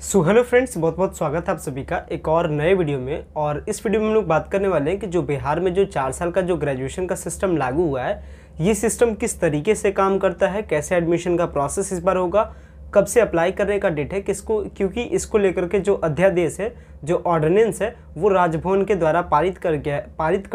Hello friends, बहुत बहुत स्वागत है आप सभी का एक और नए वीडियो में। और इस वीडियो में हम लोग बात करने वाले हैं कि जो बिहार में जो 4 साल का जो ग्रेजुएशन का सिस्टम लागू हुआ है, ये सिस्टम किस तरीके से काम करता है, कैसे एडमिशन का प्रोसेस इस बार होगा, कब से अप्लाई करने का डेट है किसको, क्योंकि इसको लेकर के जो अध्यादेश है, जो ऑर्डिनेंस है, वो राजभवन के द्वारा पारित कर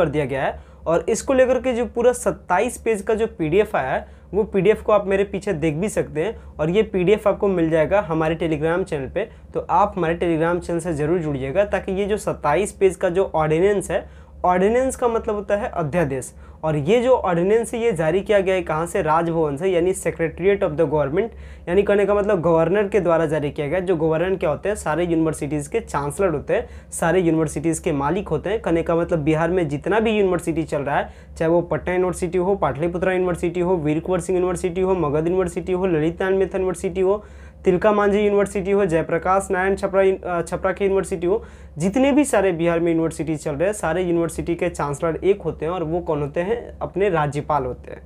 दिया गया है। और इसको लेकर के जो पूरा 27 पेज का जो पीडीएफ आया है, वो पीडीएफ को आप मेरे पीछे देख भी सकते हैं। और ये पीडीएफ आपको मिल जाएगा हमारे टेलीग्राम चैनल पे, तो आप हमारे टेलीग्राम चैनल से ज़रूर जुड़िएगा, ताकि ये जो 27 पेज का जो ऑर्डिनेंस है, ऑर्डिनेंस का मतलब होता है अध्यादेश। और ये जो ऑर्डिनेंस है, ये जारी किया गया है कहाँ से? राजभवन से, यानी सेक्रेटरीट ऑफ द गवर्नमेंट, यानी कहने का मतलब गवर्नर के द्वारा जारी किया गया। जो गवर्नर क्या होते हैं? सारे यूनिवर्सिटीज़ के चांसलर होते हैं, सारे यूनिवर्सिटीज़ के मालिक होते हैं। कहने का मतलब बिहार में जितना भी यूनिवर्सिटी चल रहा है, चाहे वो पटना यूनिवर्सिटी हो, पाटलिपुत्रा यूनिवर्सिटी हो, वीर कुंवर सिंह यूनिवर्सिटी हो, मगध यूनिवर्सिटी हो, ललित नारायण मिथल यूनिवर्सिटी हो, तिलका मांझी यूनिवर्सिटी हो, जयप्रकाश नारायण छपरा की यूनिवर्सिटी हो, जितने भी सारे बिहार में यूनिवर्सिटी चल रहे हैं, सारे यूनिवर्सिटी के चांसलर एक होते हैं। और वो कौन होते हैं? अपने राज्यपाल होते हैं।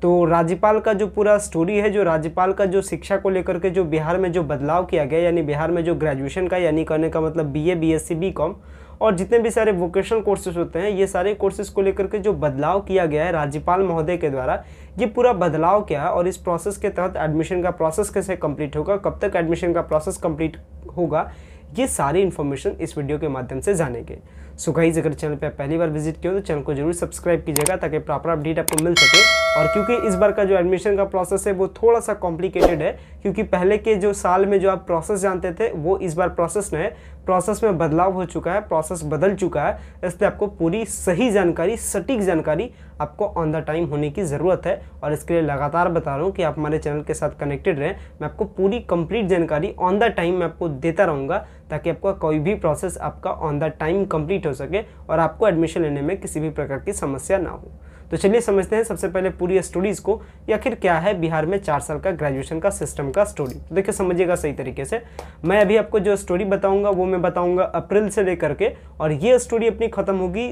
तो राज्यपाल का जो पूरा स्टोरी है, जो राज्यपाल का जो शिक्षा को लेकर के जो बिहार में जो बदलाव किया गया, यानी बिहार में जो ग्रेजुएशन का, यानी कहने का मतलब बीए, बीएससी, बीकॉम और जितने भी सारे वोकेशनल कोर्सेज होते हैं, ये सारे कोर्सेज को लेकर के जो बदलाव किया गया है राज्यपाल महोदय के द्वारा, ये पूरा बदलाव क्या है और इस प्रोसेस के तहत एडमिशन का प्रोसेस कैसे कंप्लीट होगा, कब तक एडमिशन का प्रोसेस कंप्लीट होगा, ये सारी इन्फॉर्मेशन इस वीडियो के माध्यम से जानेंगे। सो गाइस, अगर चैनल पे पहली बार विजिट किया हो तो चैनल को जरूर सब्सक्राइब कीजिएगा, ताकि प्रॉपर अपडेट आपको मिल सके। और क्योंकि इस बार का जो एडमिशन का प्रोसेस है, वो थोड़ा सा कॉम्प्लिकेटेड है, क्योंकि पहले के जो साल में जो आप प्रोसेस जानते थे, वो इस बार प्रोसेस नहीं है। प्रोसेस में बदलाव हो चुका है, प्रोसेस बदल चुका है, इसलिए आपको पूरी सही जानकारी, सटीक जानकारी आपको ऑन द टाइम होने की ज़रूरत है। और इसके लिए लगातार बता रहा हूँ कि आप हमारे चैनल के साथ कनेक्टेड रहें। मैं आपको पूरी कंप्लीट जानकारी ऑन द टाइम मैं आपको देता रहूँगा, ताकि आपका कोई भी प्रोसेस आपका ऑन द टाइम कंप्लीट हो सके और आपको एडमिशन लेने में किसी भी प्रकार की समस्या ना हो। तो चलिए समझते हैं सबसे पहले पूरी स्टोरीज को, या आखिर क्या है बिहार में 4 साल का ग्रेजुएशन का सिस्टम का स्टोरी। तो देखिए, समझिएगा सही तरीके से। मैं अभी आपको जो स्टोरी बताऊंगा, वो मैं बताऊंगा अप्रैल से लेकर के, और ये स्टोरी अपनी खत्म होगी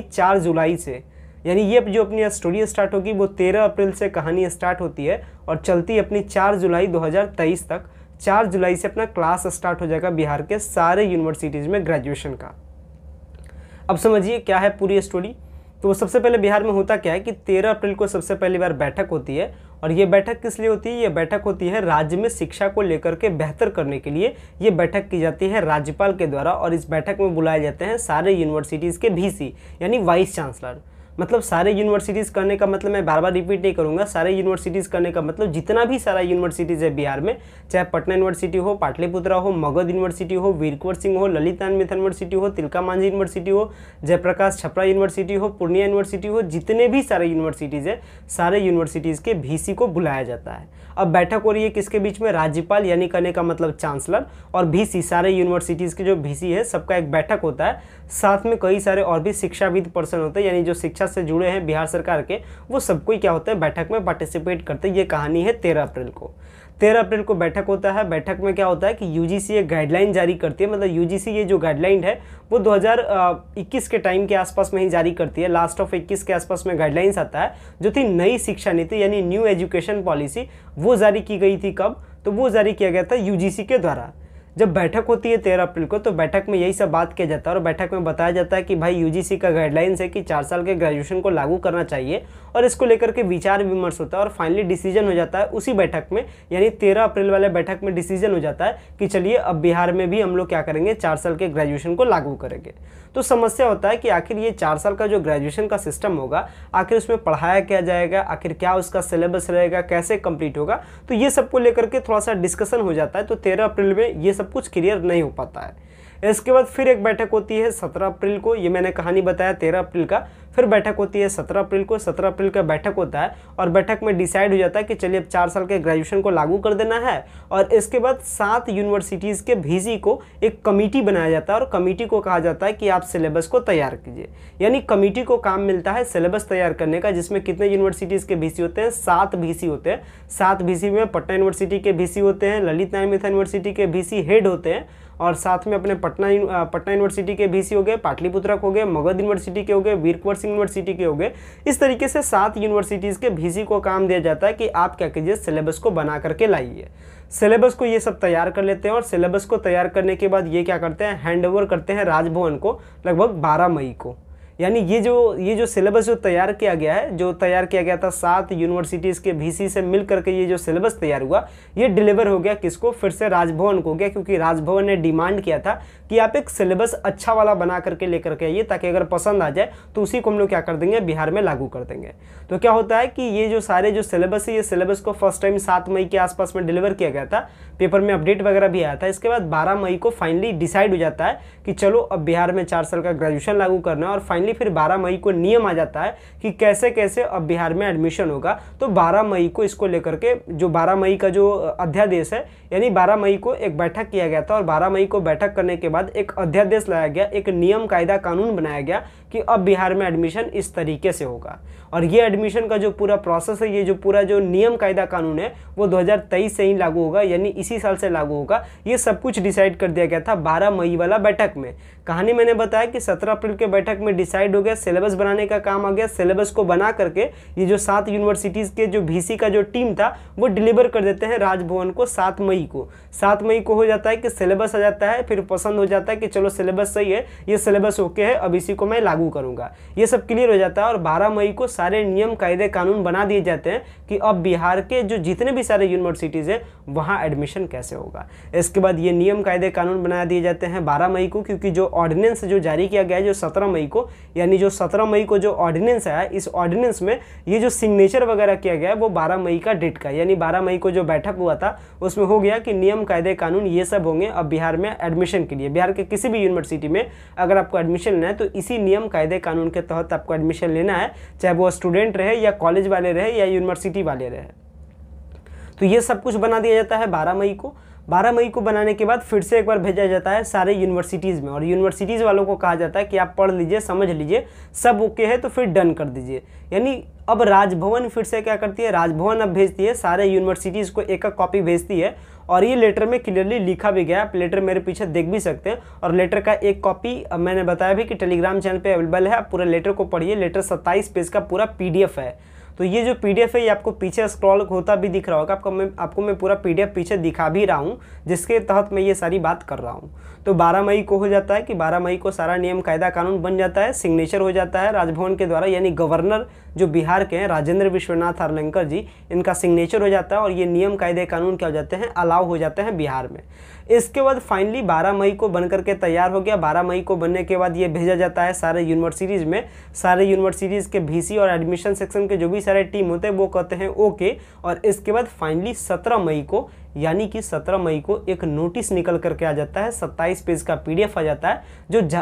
4 जुलाई से। यानी ये जो अपनी स्टोरी स्टार्ट होगी, वो 13 अप्रैल से कहानी स्टार्ट होती है और चलती अपनी 4 जुलाई 2023 तक। 4 जुलाई से अपना क्लास स्टार्ट हो जाएगा बिहार के सारे यूनिवर्सिटीज़ में ग्रेजुएशन का। अब समझिए क्या है पूरी स्टोरी। तो सबसे पहले बिहार में होता क्या है कि 13 अप्रैल को सबसे पहली बार बैठक होती है। और ये बैठक किस लिए होती है? ये बैठक होती है राज्य में शिक्षा को लेकर के बेहतर करने के लिए। ये बैठक की जाती है राज्यपाल के द्वारा, और इस बैठक में बुलाए जाते हैं सारे यूनिवर्सिटीज़ के वीसी, यानी वाइस चांसलर। मतलब सारे यूनिवर्सिटीज़ करने का मतलब मैं बार बार रिपीट नहीं करूँगा, सारे यूनिवर्सिटीज़ करने का मतलब जितना भी सारा यूनिवर्सिटीज़ है बिहार में, चाहे पटना यूनिवर्सिटी हो, पाटलिपुत्रा हो, मगध यूनिवर्सिटी हो, वीर कुंवर सिंह हो, ललित नारायण मिथल यूनिवर्सिटी हो, तिलका मांझी यूनिवर्सिटी हो, जयप्रकाश छपरा यूनिवर्सिटी हो, पूर्णिया यूनिवर्सिटी हो, जितने भी सारे यूनिवर्सिटीज़ है, सारे यूनिवर्सिटीज़ के वीसी को बुलाया जाता है। अब बैठक हो रही है किसके बीच में? राज्यपाल, यानी कहने का मतलब चांसलर, और वीसी, सारे यूनिवर्सिटीज़ के जो वीसी है, सबका एक बैठक होता है। साथ में कई सारे और भी शिक्षाविद पर्सन होते हैं, यानी जो शिक्षा से जुड़े हैं बिहार सरकार के, वो सबको ही क्या होता है, बैठक में पार्टिसिपेट करते हैं। ये कहानी है 13 अप्रैल को। 13 अप्रैल को बैठक होता है। बैठक में क्या होता है कि यूजीसी एक गाइडलाइन जारी करती है। मतलब यूजीसी ये जो गाइडलाइन है, वो 2021 के टाइम के आसपास में ही जारी करती है। लास्ट ऑफ 21 के आसपास में गाइडलाइंस आता है, जो थी नई शिक्षा नीति, यानी न्यू एजुकेशन पॉलिसी। वो जारी की गई थी कब? तो वो जारी किया गया था यूजीसी के द्वारा। जब बैठक होती है 13 अप्रैल को, तो बैठक में यही सब बात किया जाता है। और बैठक में बताया जाता है कि भाई यूजीसी का गाइडलाइंस है कि 4 साल के ग्रेजुएशन को लागू करना चाहिए, और इसको लेकर के विचार विमर्श होता है। और फाइनली डिसीजन हो जाता है उसी बैठक में, यानी 13 अप्रैल वाले बैठक में डिसीजन हो जाता है कि चलिए अब बिहार में भी हम लोग क्या करेंगे, 4 साल के ग्रेजुएशन को लागू करेंगे। तो समस्या होता है कि आखिर ये 4 साल का जो ग्रेजुएशन का सिस्टम होगा, आखिर उसमें पढ़ाया क्या जाएगा, आखिर क्या उसका सिलेबस रहेगा, कैसे कंप्लीट होगा, तो ये सब को लेकर के थोड़ा सा डिस्कशन हो जाता है। तो 13 अप्रैल में ये सब कुछ क्लियर नहीं हो पाता है। इसके बाद फिर एक बैठक होती है 17 अप्रैल को। ये मैंने कहानी बताया 13 अप्रैल का। फिर बैठक होती है 17 अप्रैल को। 17 अप्रैल का बैठक होता है, और बैठक में डिसाइड हो जाता है कि चलिए अब 4 साल के ग्रेजुएशन को लागू कर देना है। और इसके बाद 7 यूनिवर्सिटीज़ के वीसी को एक कमेटी बनाया जाता है, और कमेटी को कहा जाता है कि आप सिलेबस को तैयार कीजिए। यानी कमेटी को काम मिलता है सिलेबस तैयार करने का, जिसमें कितने यूनिवर्सिटीज़ के वीसी होते हैं? 7 वीसी होते हैं। 7 वीसी में पटना यूनिवर्सिटी के वीसी होते हैं, ललित नारायण मिथल यूनिवर्सिटी के वीसी हेड होते हैं, और साथ में अपने पटना यूनिवर्सिटी के VC हो गए, पाटलिपुत्र हो गए, मगध यूनिवर्सिटी के हो गए, वीर कुंवर सिंह यूनिवर्सिटी के हो गए। इस तरीके से 7 यूनिवर्सिटीज़ के VC को काम दिया जाता है कि आप क्या कीजिए, सिलेबस को बना करके लाइए। सिलेबस को ये सब तैयार कर लेते हैं और सिलेबस को तैयार करने के बाद ये क्या करते हैं, हैंड ओवर करते हैं राजभवन को लगभग 12 मई को। यानी ये जो सिलेबस जो तैयार किया गया है, जो तैयार किया गया था 7 यूनिवर्सिटीज़ के VC से मिल करके ये जो सिलेबस तैयार हुआ, ये डिलीवर हो गया किसको, फिर से राजभवन को हो गया, क्योंकि राजभवन ने डिमांड किया था कि आप एक सिलेबस अच्छा वाला बना करके लेकर के आइए, ताकि अगर पसंद आ जाए तो उसी को हम लोग क्या कर देंगे, बिहार में लागू कर देंगे। तो क्या होता है कि ये जो सारे जो सिलेबस है, ये सिलेबस को फर्स्ट टाइम 7 मई के आसपास में डिलीवर किया गया था, पेपर में अपडेट वगैरह भी आया था। इसके बाद 12 मई को फाइनली डिसाइड हो जाता है कि चलो अब बिहार में 4 साल का ग्रेजुएशन लागू करना है, और फाइनली फिर 12 मई को नियम आ जाता है कि कैसे कैसे अब बिहार में एडमिशन होगा। तो 12 मई को इसको लेकर के जो 12 मई का जो अध्यादेश है, यानी 12 मई को एक बैठक किया गया था, और 12 मई को बैठक करने के बाद एक अध्यादेश लाया गया, एक नियम कायदा कानून बनाया गया कि अब बिहार में एडमिशन इस तरीके से होगा। और ये एडमिशन का जो पूरा प्रोसेस है, ये जो पूरा जो नियम कायदा कानून है, वो 2023 से ही लागू होगा, यानी इसी साल से लागू होगा। ये सब कुछ डिसाइड कर दिया गया था 12 मई वाला बैठक में। कहानी मैंने बताया कि 17 अप्रैल के बैठक में डिसाइड हो गया, सिलेबस बनाने का काम आ गया। सिलेबस को बना करके ये जो 7 यूनिवर्सिटीज़ के जो VC का जो टीम था, वो डिलीवर कर देते हैं राजभवन को 7 मई को। 7 मई को हो जाता है कि सिलेबस आ जाता है, फिर पसंद हो जाता है कि चलो सिलेबस सही है, ये सिलेबस ओके है, अब इसी को मैं लागू करूंगा। ये सब क्लियर हो जाता है, और 12 मई को सारे नियम कायदे कानून बना दिए जाते हैं कि अब बिहार के जो जितने भी सारे यूनिवर्सिटीज़ है वहाँ एडमिशन कैसे होगा। इसके बाद ये नियम कायदे कानून बना दिए जाते हैं 12 मई को, क्योंकि जो ऑर्डिनेंस जो जारी किया गया है जो 17 मई को, यानी जो 17 मई को जो ऑर्डिनेंस आया, इस ऑर्डिनेंस में ये जो सिग्नेचर वगैरह किया गया है वो 12 मई का डेट का, यानी 12 मई को जो बैठक हुआ था उसमें हो गया कि नियम कायदे कानून ये सब होंगे अब बिहार में एडमिशन के लिए। बिहार के किसी भी यूनिवर्सिटी में अगर आपको एडमिशन लेना है तो इसी नियम कायदे कानून के तहत आपको एडमिशन लेना है, चाहे वो स्टूडेंट रहे या कॉलेज वाले रहे या यूनिवर्सिटी वाले रहे। तो ये सब कुछ बना दिया जाता है 12 मई को। 12 मई को बनाने के बाद फिर से एक बार भेजा जाता है सारे यूनिवर्सिटीज़ में, और यूनिवर्सिटीज़ वालों को कहा जाता है कि आप पढ़ लीजिए, समझ लीजिए, सब ओके है तो फिर डन कर दीजिए। यानी अब राजभवन फिर से क्या करती है, राजभवन अब भेजती है सारे यूनिवर्सिटीज़ को एक कॉपी भेजती है, और ये लेटर में क्लियरली लिखा भी गया, आप लेटर मेरे पीछे देख भी सकते हैं। और लेटर का एक कॉपी अब मैंने बताया भी कि टेलीग्राम चैनल पे अवेलेबल है, आप पूरा लेटर को पढ़िए। लेटर 27 पेज का पूरा PDF है। तो ये जो PDF है ये आपको पीछे स्क्रॉल होता भी दिख रहा होगा, आपको मैं पूरा PDF पीछे दिखा भी रहा हूँ, जिसके तहत मैं ये सारी बात कर रहा हूँ। तो 12 मई को हो जाता है कि 12 मई को सारा नियम कायदा कानून बन जाता है, सिग्नेचर हो जाता है राजभवन के द्वारा, यानी गवर्नर जो बिहार के हैं राजेंद्र विश्वनाथ आर्लेकर जी, इनका सिग्नेचर हो जाता है, और ये नियम कायदे कानून क्या हो जाते हैं, अलाउ हो जाते हैं बिहार में। इसके बाद फाइनली 12 मई को बन करके तैयार हो गया। 12 मई को बनने के बाद ये भेजा जाता है सारे यूनिवर्सिटीज़ में। सारे यूनिवर्सिटीज़ के VC और एडमिशन सेक्शन के जो भी सारे टीम होते हैं वो कहते हैं ओके। और इसके बाद फाइनली 17 मई को, यानी कि 17 मई को एक नोटिस निकल करके आ जाता है, 27 पेज का PDF आ जाता है,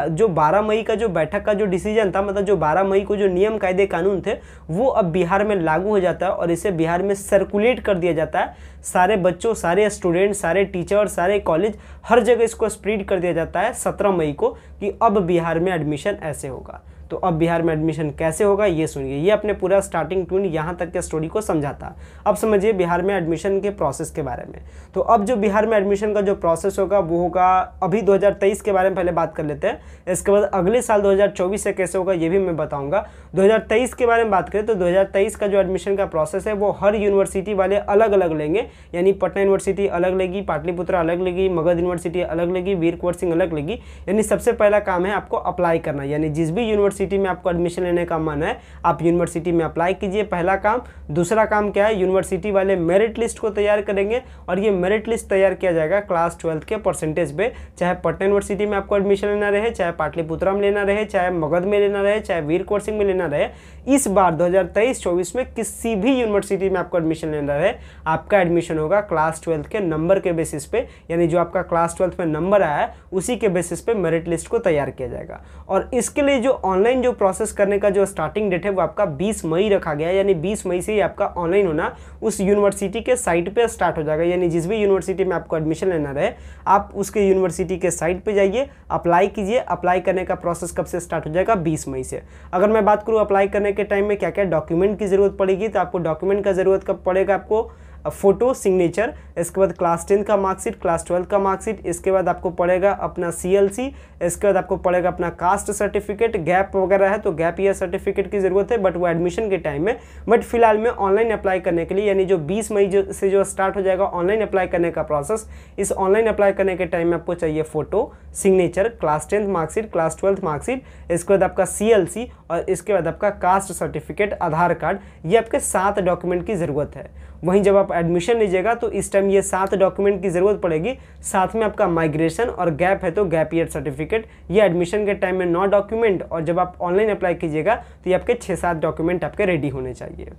जो 12 मई का जो बैठक का जो डिसीजन था, मतलब जो 12 मई को जो नियम कायदे कानून थे वो अब बिहार में लागू हो जाता है, और इसे बिहार में सर्कुलेट कर दिया जाता है। सारे बच्चों, सारे स्टूडेंट, सारे टीचर, सारे कॉलेज, हर जगह इसको स्प्रेड कर दिया जाता है 17 मई को कि अब बिहार में एडमिशन ऐसे होगा। तो अब बिहार में एडमिशन कैसे होगा ये सुनिए। ये अपने पूरा स्टार्टिंग टून यहाँ तक के स्टोरी को समझाता। अब समझिए बिहार में एडमिशन के प्रोसेस के बारे में। तो अब जो बिहार में एडमिशन का जो प्रोसेस होगा वो होगा, अभी 2023 के बारे में पहले बात कर लेते हैं, इसके बाद अगले साल 2024 से कैसे होगा ये भी मैं बताऊंगा। 2023 के बारे में बात करें तो 2023 का जो एडमिशन का प्रोसेस है वो हर यूनिवर्सिटी वाले अलग अलग लेंगे, यानी पटना यूनिवर्सिटी अलग लेगी, पाटलिपुत्र अलग लेगी, मगध यूनिवर्सिटी अलग लेगी, वीर कुंवर सिंह अलग लेगी। यानी सबसे पहला काम है आपको अप्लाई करना, यानी जिस भी यूनिवर्सिटी में आपको एडमिशन लेने का मन है आप यूनिवर्सिटी में अप्लाई कीजिए, पहला काम। दूसरा काम क्या है, यूनिवर्सिटी वाले मेरिट लिस्ट को तैयार करेंगे, और ये मेरिट लिस्ट तैयार किया जाएगा क्लास 12 के परसेंटेज पे। चाहे पटना यूनिवर्सिटी में आपको एडमिशन लेना रहे, चाहे पाटलिपुत्र में लेना रहे, चाहे मगध में लेना रहे, चाहे वीर कुंवर सिंह में लेना रहे, इस बार 2023-24 में किसी भी यूनिवर्सिटी में आपको एडमिशन लेना रहे, आपका एडमिशन होगा क्लास 12 के नंबर के बेसिस पे, यानी जो आपका क्लास 12 में नंबर आया है उसी के बेसिस पे मेरिट लिस्ट को तैयार किया जाएगा। और इसके लिए जो ऑनलाइन जो प्रोसेस करने का जो स्टार्टिंग डेट है वो आपका 20 मई रखा गया है, यानी 20 मई से ही आपका ऑनलाइन होना उस यूनिवर्सिटी के साइट पे स्टार्ट हो जाएगा। यानी जिस भी यूनिवर्सिटी में आपको एडमिशन लेना रहे आप उसके यूनिवर्सिटी के साइट पे जाइए, अप्लाई कीजिए। अप्लाई करने का प्रोसेस कब से स्टार्ट हो जाएगा, 20 मई से। अगर मैं बात करूँ अप्लाई करने के टाइम में क्या क्या डॉक्यूमेंट की ज़रूरत पड़ेगी, तो आपको डॉक्यूमेंट का ज़रूरत कब पड़ेगा, आपको फोटो सिग्नेचर, इसके बाद क्लास 10 का मार्कशीट, क्लास 12 का मार्कशीट, इसके बाद आपको पड़ेगा अपना CLC, इसके बाद आपको पड़ेगा अपना कास्ट सर्टिफिकेट, गैप वगैरह है तो गैप ईयर सर्टिफिकेट की जरूरत है बट वो एडमिशन के टाइम में। बट फिलहाल में ऑनलाइन अप्लाई करने के लिए यानी जो 20 मई से जो स्टार्ट हो जाएगा ऑनलाइन अप्लाई करने का प्रोसेस, इस ऑनलाइन अप्लाई करने के टाइम में आपको चाहिए photo signature, class 10 marksheet, class 12 marksheet, इसके बाद आपका CLC और इसके बाद आपका कास्ट सर्टिफिकेट, आधार कार्ड, ये आपके 7 डॉक्यूमेंट की ज़रूरत है। वहीं जब आप एडमिशन लीजिएगा तो इस टाइम ये 7 डॉक्यूमेंट की ज़रूरत पड़ेगी, साथ में आपका माइग्रेशन और गैप है तो गैप ईयर सर्टिफिकेट, ये एडमिशन के टाइम में 9 डॉक्यूमेंट, और जब आप ऑनलाइन अप्लाई कीजिएगा तो ये आपके 6-7 डॉक्यूमेंट आपके रेडी होने चाहिए।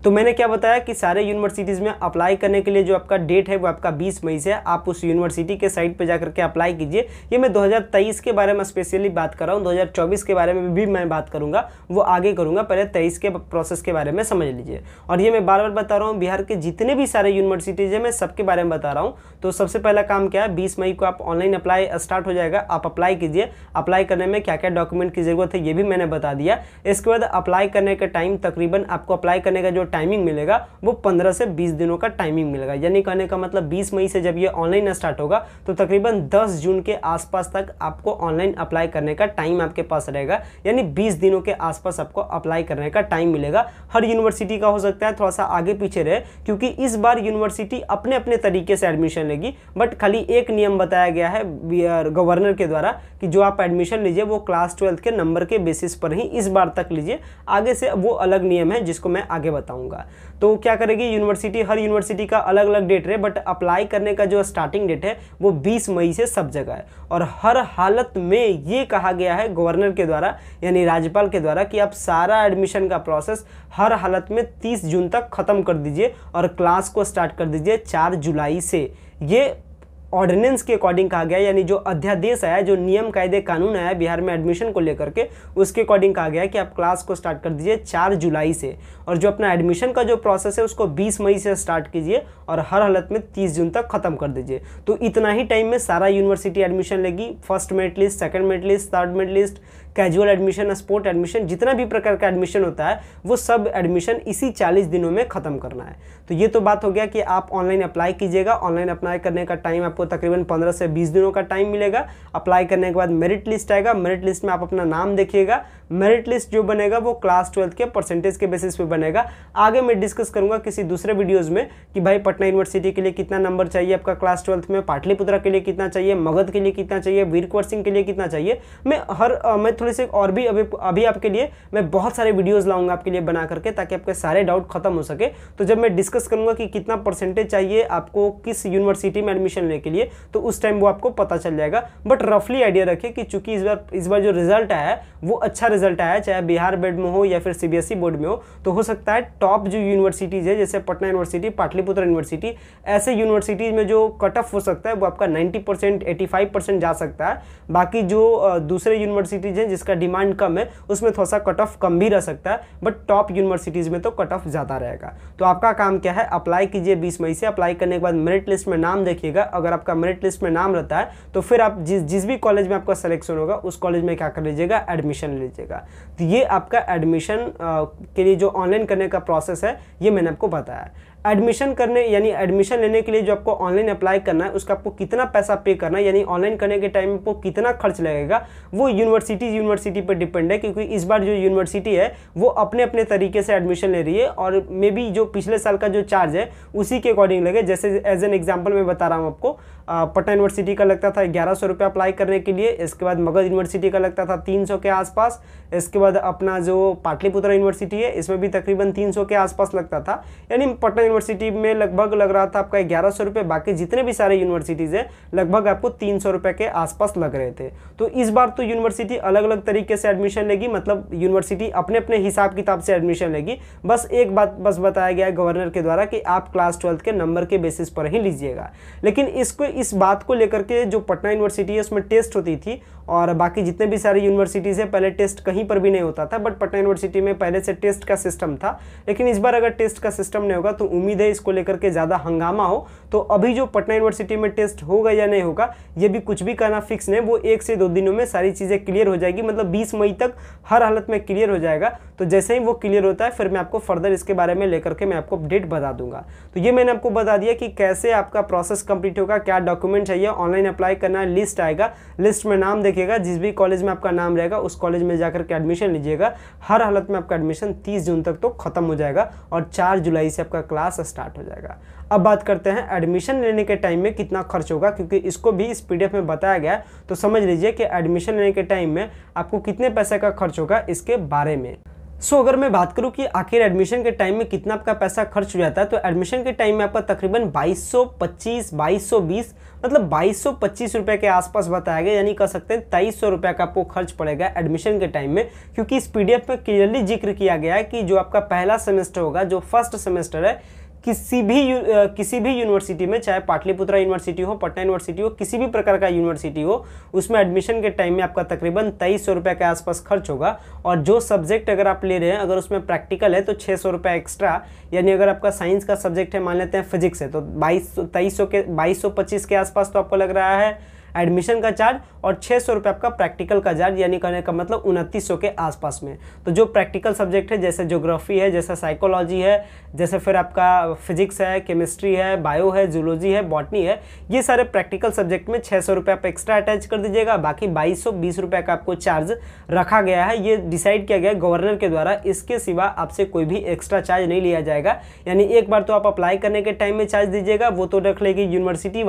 तो मैंने क्या बताया कि सारे यूनिवर्सिटीज़ में अप्लाई करने के लिए जो आपका डेट है वो आपका 20 मई से है। आप उस यूनिवर्सिटी के साइट पे जाकर के अप्लाई कीजिए। ये मैं 2023 के बारे में स्पेशली बात कर रहा हूँ, 2024 के बारे में भी मैं बात करूँगा, वो आगे करूँगा, पहले 23 के प्रोसेस के बारे में समझ लीजिए। और ये मैं बार बार बता रहा हूँ, बिहार के जितने भी सारे यूनिवर्सिटीज़ हैं मैं सबके बारे में बता रहा हूँ। तो सबसे पहला काम क्या है, 20 मई को आप ऑनलाइन अप्लाई स्टार्ट हो जाएगा, आप अप्लाई कीजिए। अप्लाई करने में क्या क्या डॉक्यूमेंट की ज़रूरत है ये भी मैंने बता दिया। इसके बाद अप्लाई करने का टाइम, तकरीबन आपको अप्लाई करने का जो टाइमिंग मिलेगा वो 15 से 20 दिनों का टाइमिंग मिलेगा। यानी कहने का मतलब 20 मई से जब ये ऑनलाइन स्टार्ट होगा तो तकरीबन 10 जून के आसपास तक आपको ऑनलाइन अप्लाई करने का टाइम आपके पास रहेगा। यानी 20 दिनों के आसपास आपको अप्लाई करने का टाइम मिलेगा। हर यूनिवर्सिटी का हो सकता है थोड़ा सा आगे पीछे रहे, क्योंकि इस बार यूनिवर्सिटी अपने अपने तरीके से एडमिशन लेगी। बट खाली एक नियम बताया गया है गवर्नर के द्वारा कि जो आप एडमिशन लीजिए वो क्लास 12 के नंबर के बेसिस पर ही इस बार तक लीजिए। आगे से वो अलग नियम है जिसको मैं आगे बताऊंगा। तो क्या करेगी यूनिवर्सिटी, हर यूनिवर्सिटी का अलग अलग डेट रहे, बट अप्लाई करने का जो स्टार्टिंग डेट है वो 20 मई से सब जगह है। और हर हालत में ये कहा गया है गवर्नर के द्वारा यानी राज्यपाल के द्वारा कि आप सारा एडमिशन का प्रोसेस हर हालत में 30 जून तक ख़त्म कर दीजिए और क्लास को स्टार्ट कर दीजिए 4 जुलाई से। ये ऑर्डिनेंस के अकॉर्डिंग कहा गया, यानी जो अध्यादेश आया, जो नियम कायदे कानून आया बिहार में एडमिशन को लेकर के, उसके अकॉर्डिंग कहा गया है कि आप क्लास को स्टार्ट कर दीजिए 4 जुलाई से। और जो अपना एडमिशन का जो प्रोसेस है उसको 20 मई से स्टार्ट कीजिए और हर हालत में 30 जून तक खत्म कर दीजिए। तो इतना ही टाइम में सारा यूनिवर्सिटी एडमिशन लेगी। First merit list, second merit list, third merit list, casual admission, sport admission, जितना भी प्रकार का एडमिशन होता है वो सब एडमिशन इसी 40 दिनों में खत्म करना है। तो ये तो बात हो गया कि आप ऑनलाइन अप्लाई कीजिएगा। ऑनलाइन अप्लाई करने का टाइम आपको तकरीबन 15 से 20 दिनों का टाइम मिलेगा। अप्लाई करने के बाद मेरिट लिस्ट आएगा, मेरिट लिस्ट में आप अपना नाम देखिएगा। मेरिट लिस्ट जो बनेगा वो क्लास 12 के परसेंटेज के बेसिस पे बनेगा। आगे मैं डिस्कस करूंगा किसी दूसरे वीडियोस में कि भाई पटना यूनिवर्सिटी के लिए कितना नंबर चाहिए आपका क्लास 12 में, पाटलिपुत्रा के लिए कितना चाहिए, मगध के लिए कितना चाहिए, वीर कुंवर सिंह के लिए कितना चाहिए। मैं थोड़े से और भी अभी आपके लिए मैं बहुत सारे वीडियोस लाऊंगा आपके लिए बना करके, ताकि आपके सारे डाउट खत्म हो सके। तो जब मैं डिस्कस करूंगा कि कितना परसेंटेज चाहिए आपको किस यूनिवर्सिटी में एडमिशन लेने के लिए, तो उस टाइम वो आपको पता चल जाएगा। बट रफली आइडिया रखिए कि चूंकि इस बार जो रिजल्ट आया है वो अच्छा रिजल्ट आया है, चाहे बिहार बोर्ड में हो या फिर CBSE बोर्ड में हो, तो हो सकता है टॉप जो यूनिवर्सिटीज़ है जैसे पटना यूनिवर्सिटी, पाटलिपुत्र यूनिवर्सिटी, ऐसे यूनिवर्सिटीज़ में जो कट ऑफ हो सकता है वो आपका 90%, 85% जा सकता है। बाकी जो दूसरे यूनिवर्सिटीज़ हैं जिसका डिमांड कम है उसमें थोड़ा सा कट ऑफ कम भी रह सकता है, बट टॉप यूनिवर्सिटीज़ में तो कट ऑफ ज़्यादा रहेगा। तो आपका काम क्या है, अप्लाई कीजिए 20 मई से। अप्लाई करने के बाद मेरिट लिस्ट में नाम देखिएगा। अगर आपका मेरिट लिस्ट में नाम रहता है तो फिर आप जिस भी कॉलेज में आपका सिलेक्शन होगा उस कॉलेज में क्या कर लीजिएगा, एडमिशन लीजिएगा। तो ये आपका एडमिशन के लिए जो ऑनलाइन करने का प्रोसेस है ये मैंने आपको बताया। एडमिशन करने यानी एडमिशन लेने के लिए जो आपको ऑनलाइन अप्लाई करना है उसका आपको कितना पैसा पे करना है, यानी ऑनलाइन करने के टाइम आपको कितना खर्च लगेगा, वो यूनिवर्सिटी पर डिपेंड है। क्योंकि इस बार जो यूनिवर्सिटी है वो अपने अपने तरीके से एडमिशन ले रही है और मे बी जो पिछले साल का जो चार्ज है उसी के अकॉर्डिंग लगे। जैसे एज एन एग्जाम्पल मैं बता रहा हूँ आपको, पटना यूनिवर्सिटी का लगता था 1100 रुपये अप्लाई करने के लिए। इसके बाद मगध यूनिवर्सिटी का लगता था 300 के आसपास। इसके बाद अपना जो पाटलिपुत्र यूनिवर्सिटी है इसमें भी तकरीबन 300 के आसपास लगता था। यानी पटना यूनिवर्सिटी में लगभग लग रहा था आपका 1100 रुपये। बाकी जितने भी सारे यूनिवर्सिटीज़ है लगभग आपको 300 रुपये के आसपास लग रहे थे। तो इस बार तो यूनिवर्सिटी अलग अलग तरीके से एडमिशन लेगी, मतलब यूनिवर्सिटी अपने अपने हिसाब किताब से एडमिशन लेगी। बस एक बात बताया गया है गवर्नर के द्वारा कि आप क्लास 12 के नंबर के बेसिस पर ही लीजिएगा। लेकिन इस बात को लेकर के जो पटना यूनिवर्सिटी है उसमें टेस्ट होती थी और बाकी जितने भी सारी यूनिवर्सिटीज़ है पहले टेस्ट कहीं पर भी नहीं होता था, बट पटना यूनिवर्सिटी में पहले से टेस्ट का सिस्टम था। लेकिन इस बार अगर टेस्ट का सिस्टम नहीं होगा तो उम्मीद है इसको लेकर के ज़्यादा हंगामा हो। तो अभी जो पटना यूनिवर्सिटी में टेस्ट होगा या नहीं होगा ये भी कुछ भी कहना फिक्स नहीं, वो 1 से 2 दिनों में सारी चीज़ें क्लियर हो जाएगी। मतलब 20 मई तक हर हालत में क्लियर हो जाएगा। तो तो जैसे ही वो क्लियर होता है फिर मैं आपको फर्दर इसके बारे में लेकर के मैं आपको अपडेट बता दूंगा। तो ये मैंने आपको बता दिया कि कैसे आपका प्रोसेस कंप्लीट होगा, क्या डॉक्यूमेंट चाहिए, ऑनलाइन अप्लाई करना है, लिस्ट आएगा, लिस्ट में नाम देखिएगा, जिस भी कॉलेज में आपका नाम रहेगा उस कॉलेज में जाकर के एडमिशन लीजिएगा। हर हालत में आपका एडमिशन 30 जून तक तो खत्म हो जाएगा और 4 जुलाई से आपका क्लास स्टार्ट हो जाएगा। अब बात करते हैं एडमिशन लेने के टाइम में कितना खर्च होगा, क्योंकि इसको भी इस पीडीएफ में बताया गया है। तो समझ लीजिए कि एडमिशन लेने के टाइम में आपको कितने पैसे का खर्च होगा इसके बारे में। अगर मैं बात करूं कि आखिर एडमिशन के टाइम में कितना आपका पैसा खर्च हो जाता है, तो एडमिशन के टाइम में आपका तकरीबन 2220 मतलब 2225 रुपये के आसपास बताया गया, यानी कह सकते हैं 2300 रुपये का आपको खर्च पड़ेगा एडमिशन के टाइम में। क्योंकि इस पीडीएफ में क्लियरली जिक्र किया गया है कि जो आपका पहला सेमेस्टर होगा, जो फर्स्ट सेमेस्टर है, किसी भी यूनिवर्सिटी में, चाहे पाटलिपुत्रा यूनिवर्सिटी हो, पटना यूनिवर्सिटी हो, किसी भी प्रकार का यूनिवर्सिटी हो, उसमें एडमिशन के टाइम में आपका तकरीबन 2300 रुपये के आसपास खर्च होगा। और जो सब्जेक्ट अगर आप ले रहे हैं, अगर उसमें प्रैक्टिकल है तो 600 रुपये एक्स्ट्रा, यानी अगर आपका साइंस का सब्जेक्ट है, मान लेते हैं फिजिक्स है, तो 2225 के आसपास तो आपको लग रहा है एडमिशन का चार्ज, और 600 रुपये आपका प्रैक्टिकल का चार्ज, यानी कहने का मतलब 2900 के आसपास में। तो जो प्रैक्टिकल सब्जेक्ट है, जैसे ज्योग्राफी है, जैसे साइकोलॉजी है, जैसे फिर आपका फिजिक्स है, केमिस्ट्री है, बायो है, जूलॉजी है, बॉटनी है, ये सारे प्रैक्टिकल सब्जेक्ट में 600 रुपये आप एक्स्ट्रा अटैच कर दीजिएगा। बाकी 2220 रुपये का आपको चार्ज रखा गया है, ये डिसाइड किया गया है गवर्नर के द्वारा। इसके सिवा आपसे कोई भी एक्स्ट्रा चार्ज नहीं लिया जाएगा। यानी एक बार तो आप अप्लाई करने के टाइम में चार्ज दीजिएगा, वो तो रख लेगी यूनिवर्सिटी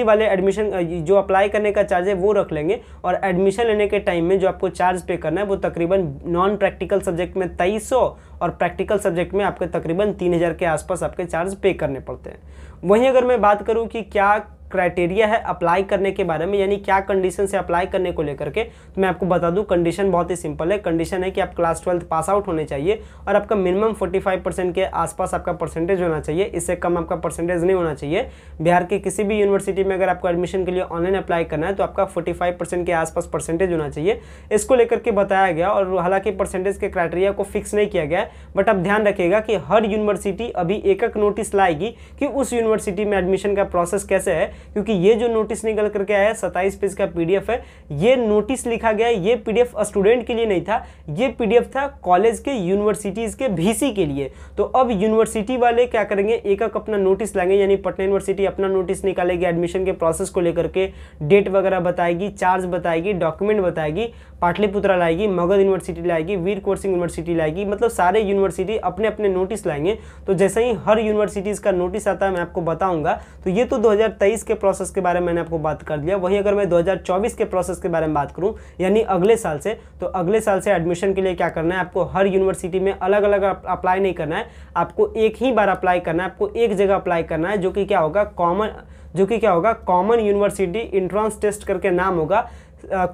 वाले एडमिशन जो अप्लाई करने का चार्ज है वो रख लेंगे, और एडमिशन लेने के टाइम में जो आपको चार्ज पे करना है वो तकरीबन नॉन प्रैक्टिकल सब्जेक्ट में 2300 और प्रैक्टिकल सब्जेक्ट में आपके तकरीबन 3000 के आसपास आपके चार्ज पे करने पड़ते हैं। वहीं अगर मैं बात करूं कि क्या क्राइटेरिया है अप्लाई करने के बारे में, यानी क्या कंडीशन से अप्लाई करने को लेकर के, तो मैं आपको बता दूं कंडीशन बहुत ही सिंपल है। कंडीशन है कि आप क्लास 12 पास आउट होने चाहिए और आपका मिनिमम 45% के आसपास आपका परसेंटेज होना चाहिए, इससे कम आपका परसेंटेज नहीं होना चाहिए। बिहार के किसी भी यूनिवर्सिटी में अगर आपको एडमिशन के लिए ऑनलाइन अप्लाई करना है तो आपका 45% के आसपास परसेंटेज होना चाहिए, इसको लेकर के बताया गया। और हालांकि परसेंटेज के क्राइटेरिया को फिक्स नहीं किया गया है, बट आप ध्यान रखिएगा कि हर यूनिवर्सिटी अभी एक नोटिस लाएगी कि उस यूनिवर्सिटी में एडमिशन का प्रोसेस कैसे है। क्योंकि ये जो नोटिस निकल करके आया है 27 पेज का पीडीएफ है, ये नोटिस लिखा गया है, ये पीडीएफ स्टूडेंट के लिए नहीं था, ये पीडीएफ था कॉलेज के यूनिवर्सिटीज के वीसी के लिए। तो अब यूनिवर्सिटी वाले क्या करेंगे, एक अपना नोटिस लाएंगे, यानी पटना यूनिवर्सिटी अपना नोटिस निकालेगी एडमिशन के प्रोसेस को लेकर के, डेट वगैरह बताएगी, चार्ज बताएगी, डॉक्यूमेंट बताएगी, पाटलिपुत्रा लाएगी, मगध यूनिवर्सिटी लाएगी, वीर कुंवर सिंह यूनिवर्सिटी लाएगी, मतलब सारे यूनिवर्सिटी अपने अपने नोटिस लाएंगे। तो जैसे ही हर यूनिवर्सिटीज़ का नोटिस आता है मैं आपको बताऊंगा। तो ये तो 2023 के प्रोसेस के बारे में मैंने आपको बात कर दिया। वहीं अगर मैं 2024 के प्रोसेस के बारे में बात करूं, यानी अगले साल से, तो अगले साल से एडमिशन के लिए क्या करना है, आपको हर यूनिवर्सिटी में अलग अलग अप्लाई नहीं करना है, आपको एक ही बार अप्लाई करना है, आपको एक जगह अप्लाई करना है, जो कि क्या होगा कॉमन यूनिवर्सिटी इंट्रांस टेस्ट करके नाम होगा।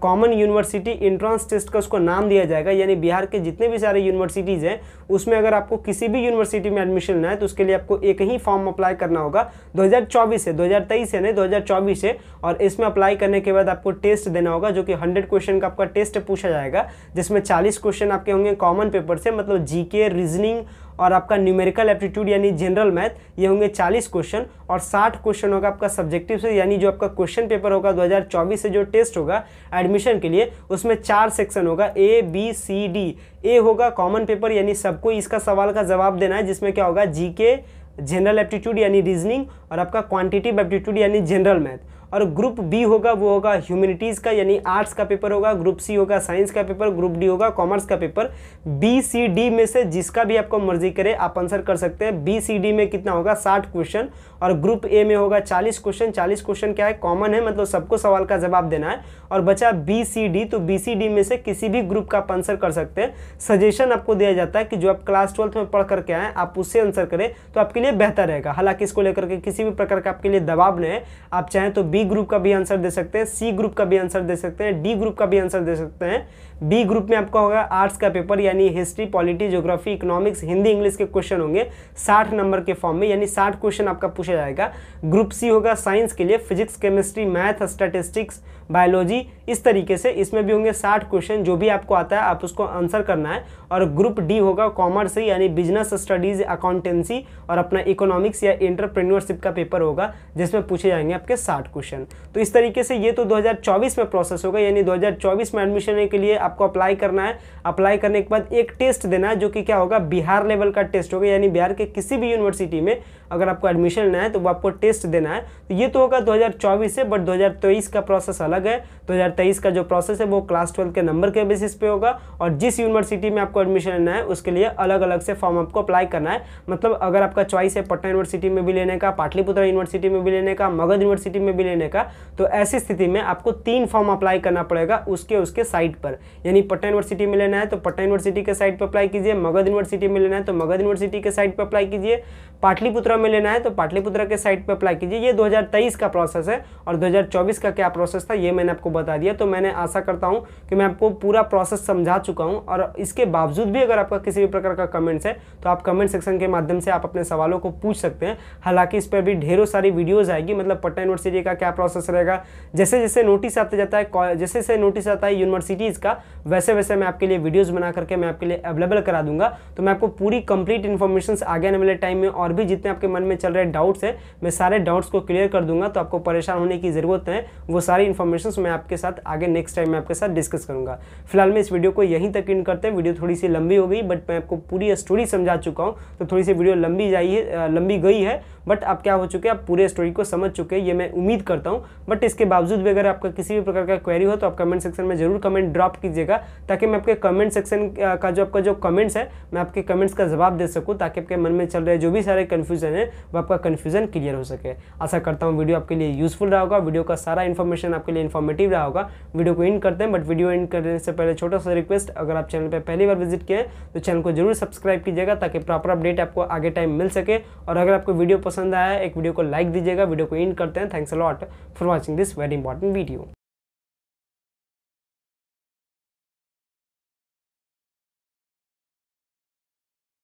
कॉमन यूनिवर्सिटी इंट्रांस टेस्ट का उसको नाम दिया जाएगा। यानी बिहार के जितने भी सारे यूनिवर्सिटीज़ हैं उसमें अगर आपको किसी भी यूनिवर्सिटी में एडमिशन लेना है तो उसके लिए आपको एक ही फॉर्म अप्लाई करना होगा 2024 से, 2023 से नहीं 2024 से। और इसमें अप्लाई करने के बाद आपको टेस्ट देना होगा, जो कि 100 क्वेश्चन का आपका टेस्ट पूछा जाएगा, जिसमें 40 क्वेश्चन आपके होंगे कॉमन पेपर से, मतलब जीके, रीजनिंग और आपका न्यूमेरिकल एप्टीट्यूड यानी जनरल मैथ, ये होंगे 40 क्वेश्चन, और 60 क्वेश्चन होगा आपका सब्जेक्टिव से। यानी जो आपका क्वेश्चन पेपर होगा 2024 से जो टेस्ट होगा एडमिशन के लिए, उसमें 4 सेक्शन होगा, ए बी सी डी। ए होगा कॉमन पेपर, यानी सबको इसका सवाल का जवाब देना है, जिसमें क्या होगा जीके, जनरल एप्टीट्यूड यानी रीजनिंग, और आपका क्वांटिटेटिव एप्टीट्यूड यानी जनरल मैथ। और ग्रुप बी होगा वो होगा ह्यूमैनिटीज़ का, यानी आर्ट्स का पेपर होगा। ग्रुप सी होगा साइंस का पेपर, ग्रुप डी होगा कॉमर्स का पेपर। बी सी डी में से जिसका भी आपको मर्जी करे आप आंसर कर सकते हैं। बी सी डी में कितना होगा 60 क्वेश्चन, और ग्रुप ए में होगा 40 क्वेश्चन। 40 क्वेश्चन क्या है, कॉमन है, मतलब सबको सवाल का जवाब देना है। और बचा बी सी डी, तो बी सी डी में से किसी भी ग्रुप का आप आंसर कर सकते हैं। सजेशन आपको दिया जाता है कि जो आप क्लास 12 में पढ़ करके आए आप उससे आंसर करें तो आपके लिए बेहतर रहेगा। हालांकि इसको लेकर के किसी भी प्रकार का आपके लिए दबाव नहीं है, आप चाहें तो बी ग्रुप का भी आंसर दे सकते हैं, सी ग्रुप का भी आंसर दे सकते हैं, डी ग्रुप का भी आंसर दे सकते हैं। बी ग्रुप में आपका होगा आर्ट्स का पेपर, यानी history, polity, geography, economics, Hindi, English के क्वेश्चन होंगे 60 नंबर के फॉर्म में, यानी 60 क्वेश्चन आपका पूछा जाएगा। ग्रुप सी होगा साइंस के लिए, physics, chemistry, math, statistics, biology, इस तरीके से इसमें भी होंगे 60 क्वेश्चन। जो भी आपको आता है आप उसको आंसर करना है। और ग्रुप डी होगा कॉमर्स, यानी बिजनेस स्टडीज, अकाउंटेंसी और अपना इकोनॉमिक्स या एंटरप्रेन्योरशिप का पेपर होगा, जिसमें पूछे जाएंगे आपके 60 क्वेश्चन। एडमिशन। तो इस तरीके से ये तो 2024 में प्रोसेस होगा, यानी 2024 में एडमिशन के लिए आपको अप्लाई करना है। अप्लाई करने के बाद एक टेस्ट देना है जो कि क्या होगा, बिहार लेवल का टेस्ट होगा, यानी बिहार के किसी भी यूनिवर्सिटी में अगर आपको एडमिशन लेना है तो वो आपको टेस्ट देना है। तो ये तो होगा 2024 से, बट 2023 का प्रोसेस अलग है। 2023 का जो प्रोसेस है वो क्लास 12 के नंबर के बेसिस पे होगा, और जिस यूनिवर्सिटी में आपको एडमिशन लेना है उसके लिए अलग अलग से फॉर्म आपको अप्लाई करना है। मतलब अगर आपका चॉइस है पटना यूनिवर्सिटी में भी लेने का, पाटलिपुत्र यूनिवर्सिटी में भी लेने का, मगध यूनिवर्सिटी में भी लेने का, तो ऐसी स्थिति में आपको 3 फॉर्म अप्लाई करना पड़ेगा उसके साइट पर। यानी पटना यूनिवर्सिटी में लेना है तो पटना यूनिवर्सिटी के साइट पर अप्लाई कीजिए, मगध यूनिवर्सिटी में लेना है तो मगध यूनिवर्सिटी के साइट पर अप्लाई कीजिए, पाटलिपुत्र में लेना है तो पाटलिपुत्र के साइट पर अप्लाई कीजिए। ये 2023 का प्रोसेस है, और 2024 का क्या प्रोसेस था ये मैंने आपको बता दिया। तो मैंने आशा करता हूं कि मैं आपको पूरा प्रोसेस समझा चुका हूं, और इसके बावजूद भी अगर आपका किसी भी प्रकार का कमेंट्स है तो आप कमेंट सेक्शन के माध्यम से आप अपने सवालों को पूछ सकते हैं। हालांकि इस पर भी ढेरों सारी वीडियोज आएगी, मतलब पटना यूनिवर्सिटी का क्या प्रोसेस रहेगा, जैसे जैसे नोटिस आते जाता है, जैसे जैसे नोटिस आता है यूनिवर्सिटीज़ का, वैसे वैसे मैं आपके लिए वीडियोज़ बना करके मैं आपके लिए अवेलेबल करा दूंगा। तो मैं आपको पूरी कंप्लीट इन्फॉर्मेशन आगे आने वाले टाइम में, और भी जितने आपके मन में चल रहे डाउट्स है, मैं सारे डाउट्स को क्लियर कर दूंगा। तो आपको परेशान होने की जरूरत है, वो सारी इन्फॉर्मेशन मैं आपके साथ आगे नेक्स्ट टाइम में आपके साथ डिस्कस करूंगा। फिलहाल मैं इस वीडियो को यहीं तक एंड करते हैं। वीडियो थोड़ी सी लंबी हो गई, बट मैं आपको पूरी स्टोरी समझा चुका हूँ, तो थोड़ी सी वीडियो लंबी गई है, बट आप क्या हो चुके हैं, आप पूरे स्टोरी को समझ चुके हैं, ये मैं उम्मीद करता हूँ। बट इसके बावजूद भी अगर आपका किसी भी प्रकार का क्वेरी हो तो आप कमेंट सेक्शन में जरूर कमेंट ड्रॉप कीजिएगा, ताकि मैं आपके कमेंट सेक्शन का आपका जो कमेंट्स है मैं आपके कमेंट्स का जवाब दे सकूँ, ताकि आपके मन में चल रहे जो भी सारे कन्फ्यूजन है वो आपका कन्फ्यूजन क्लियर हो सके। आशा करता हूँ वीडियो आपके लिए यूजफुल रहा होगा, वीडियो का सारा इन्फॉर्मेशन आपके लिए इन्फॉर्मेटिव रहा होगा। वीडियो को एंड करते हैं, बट वीडियो एंड करने से पहले छोटा सा रिक्वेस्ट, अगर आप चैनल पर पहली बार विजिट किए तो चैनल को जरूर सब्सक्राइब कीजिएगा, ताकि प्रॉपर अपडेट आपको आगे टाइम मिल सके। और अगर आपको वीडियो पसंद आया है, एक वीडियो को लाइक दीजिएगा। वीडियो को एंड करते हैं। Thanks a lot for watching this very important video.